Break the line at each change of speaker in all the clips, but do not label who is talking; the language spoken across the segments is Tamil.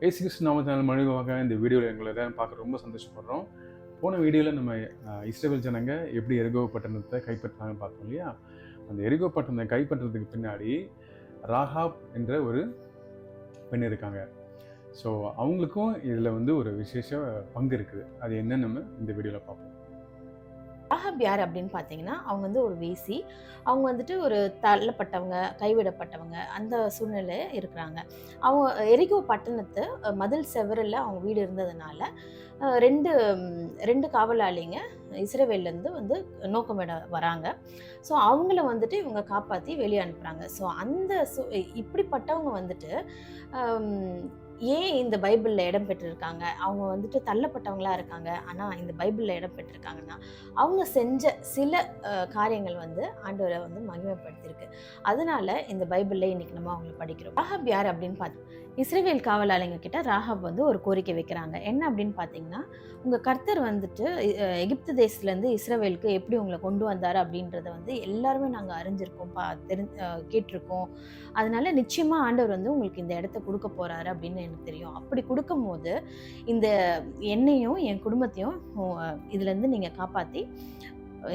ஏசு கிறிஸ்து நாமத்தினால் மனிதவாக இந்த வீடியோவில் எங்களை எல்லாம் பார்க்க ரொம்ப சந்தோஷப்படுறோம். போன வீடியோவில் நம்ம இஸ்ரவேல் ஜனங்க எப்படி எரிகோ பட்டணத்தை கைப்பற்றினாங்கன்னு பார்த்தோம் இல்லையா? அந்த எரிகோ பட்டணத்தை கைப்பற்றதுக்கு பின்னாடி ராகாப் என்ற ஒரு பெண் இருக்காங்க. ஸோ அவங்களுக்கும் இதில் ஒரு விசேஷ பங்கு இருக்குது. அது என்னன்னு நம்ம இந்த வீடியோவில் பார்ப்போம்.
ராகாப் யார் அப்படின்னு பார்த்தீங்கன்னா, அவங்க ஒரு வேசி. அவங்க ஒரு தள்ளப்பட்டவங்க, கைவிடப்பட்டவங்க அந்த சூழ்நிலை இருக்கிறாங்க. அவங்க எரிகோ பட்டணத்து மதில் செவரில் அவங்க வீடு இருந்ததுனால 2 காவலாளிங்க இஸ்ரவேல்லேருந்து நோக்கமிட வராங்க. ஸோ அவங்கள இவங்க காப்பாற்றி வெளியே அனுப்புகிறாங்க. ஸோ அந்த இப்படிப்பட்டவங்க ஏன் இந்த பைபிளில் இடம் பெற்றிருக்காங்க? அவங்க தள்ளப்பட்டவங்களா இருக்காங்க. ஆனால் இந்த பைபிளில் இடம் பெற்றிருக்காங்கன்னா, அவங்க செஞ்ச சில காரியங்கள் ஆண்டவரை மகிமைப்படுத்தியிருக்கு. அதனால இந்த பைபிளில் இன்னைக்கு நம்ம அவங்களை படிக்கிறோம். ராகாப் யார் அப்படின்னு பார்த்து இஸ்ரவேல் காவலாளிங்க கிட்ட ராகாப் ஒரு கோரிக்கை வைக்கிறாங்க. என்ன அப்படின்னு பார்த்தீங்கன்னா, உங்கள் கர்த்தர் எகிப்து தேசத்துலேருந்து இஸ்ரவேலுக்கு எப்படி உங்களை கொண்டு வந்தார் அப்படின்றத எல்லாருமே நாங்கள் அறிஞ்சிருக்கோம், கேட்டிருக்கோம். அதனால நிச்சயமாக ஆண்டவர் உங்களுக்கு இந்த இடத்த கொடுக்க போகிறாரு அப்படின்னு எனக்கு தெரியும். அப்படி கொடுக்கும்போது இந்த என்னையும் என் குடும்பத்தையும் இதுலேருந்து நீங்கள் காப்பாற்றி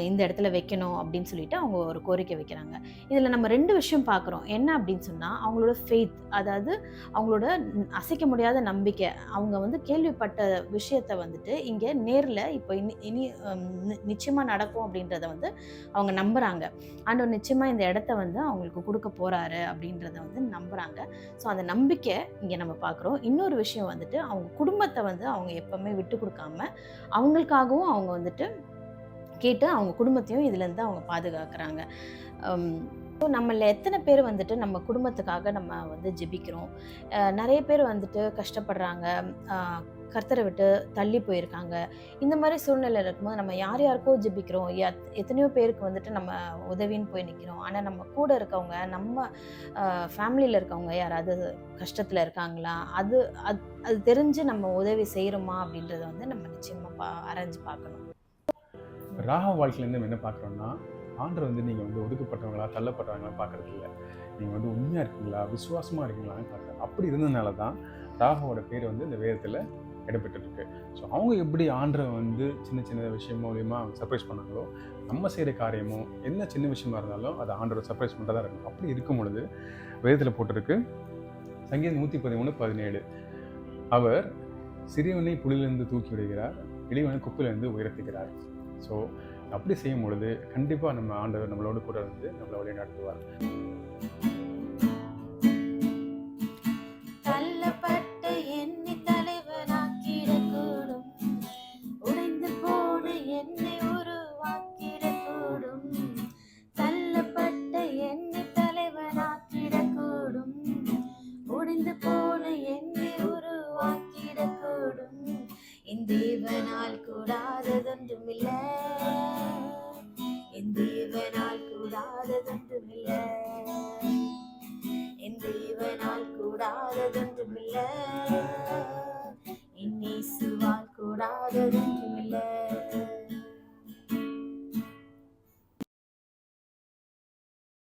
இந்த இடத்துல வைக்கணும் அப்படின்னு சொல்லிட்டு அவங்க ஒரு கோரிக்கை வைக்கிறாங்க. இதில் நம்ம 2 விஷயம் பார்க்குறோம். என்ன அப்படின்னு சொன்னால், அவங்களோட ஃபெய்த், அதாவது அவங்களோட அசைக்க முடியாத நம்பிக்கை. அவங்க கேள்விப்பட்ட விஷயத்தை இங்கே நேரில் இப்போ இனி நிச்சயமாக நடக்கும் அப்படின்றத அவங்க நம்புகிறாங்க. ஆண்டவர் நிச்சயமாக இந்த இடத்த அவங்களுக்கு கொடுக்க போகிறாரு அப்படின்றத நம்புகிறாங்க. ஸோ அந்த நம்பிக்கை இங்கே நம்ம பார்க்குறோம். இன்னொரு விஷயம் அவங்க குடும்பத்தை அவங்க எப்போவுமே விட்டு கொடுக்காம அவங்களுக்காகவும் அவங்க கேட்டு அவங்க குடும்பத்தையும் இதுலேருந்து அவங்க பாதுகாக்கிறாங்க. ஸோ நம்மள எத்தனை பேர் நம்ம குடும்பத்துக்காக நம்ம ஜெபிக்கிறோம். நிறைய பேர் கஷ்டப்படுறாங்க, கர்த்தரை விட்டு தள்ளி போயிருக்காங்க. இந்த மாதிரி சூழ்நிலை இருக்கும்போது நம்ம யாருக்கோ ஜெபிக்கிறோம், எத்தனையோ பேருக்கு நம்ம உதவின்னு போய் நிற்கிறோம். ஆனால் நம்ம கூட இருக்கவங்க, நம்ம ஃபேமிலியில் இருக்கவங்க யாராவது கஷ்டத்தில் இருக்காங்களா, அது அது தெரிஞ்சு நம்ம உதவி செய்கிறோமா அப்படின்றத நம்ம நிச்சயமாக ஆராய்ஞ்சு பார்க்கணும்.
ராகாப் வாழ்க்கையிலேருந்து நம்ம என்ன பார்க்குறோம்னா, ஆண்டவர் நீங்கள் ஒதுக்கப்பட்டவங்களா தள்ளப்பட்டவங்களா பார்க்குறது இல்லை. நீங்கள் உண்மையாக இருக்கீங்களா, விசுவாசமாக இருக்கீங்களான்னு பார்க்குறாங்க. அப்படி இருந்ததுனால தான் ராகாவோட பேர் இந்த வேதத்தில் இடம்பெற்றுருக்கு. ஸோ அவங்க எப்படி ஆண்டரை சின்ன சின்ன விஷயம் மூலியமாக அவங்க சர்ப்ரைஸ் பண்ணாங்களோ, நம்ம செய்கிற காரியமும் என்ன சின்ன விஷயமா இருந்தாலும் அதை ஆண்டரை சர்ப்ரைஸ் பண்ணுறதா இருக்கும். அப்படி இருக்கும் பொழுது வேதத்தில் போட்டிருக்கு, சங்கீதம் 113:17, அவர் சிறியவனை புலியிலிருந்து தூக்கி விடுகிறார், எளியவனை குப்பையிலிருந்து உயர்த்துகிறார். ஸோ அப்படி செய்யும் பொழுது கண்டிப்பாக நம்ம ஆண்டவர் நம்மளோட கூட நம்மளை வழி நடத்துவார்.
தேவனால் கூடாததொன்றுமில்லை, என் தேவனால் கூடாததொன்றுமில்லை, என் தேவனால் கூடாததொன்றுமில்லை,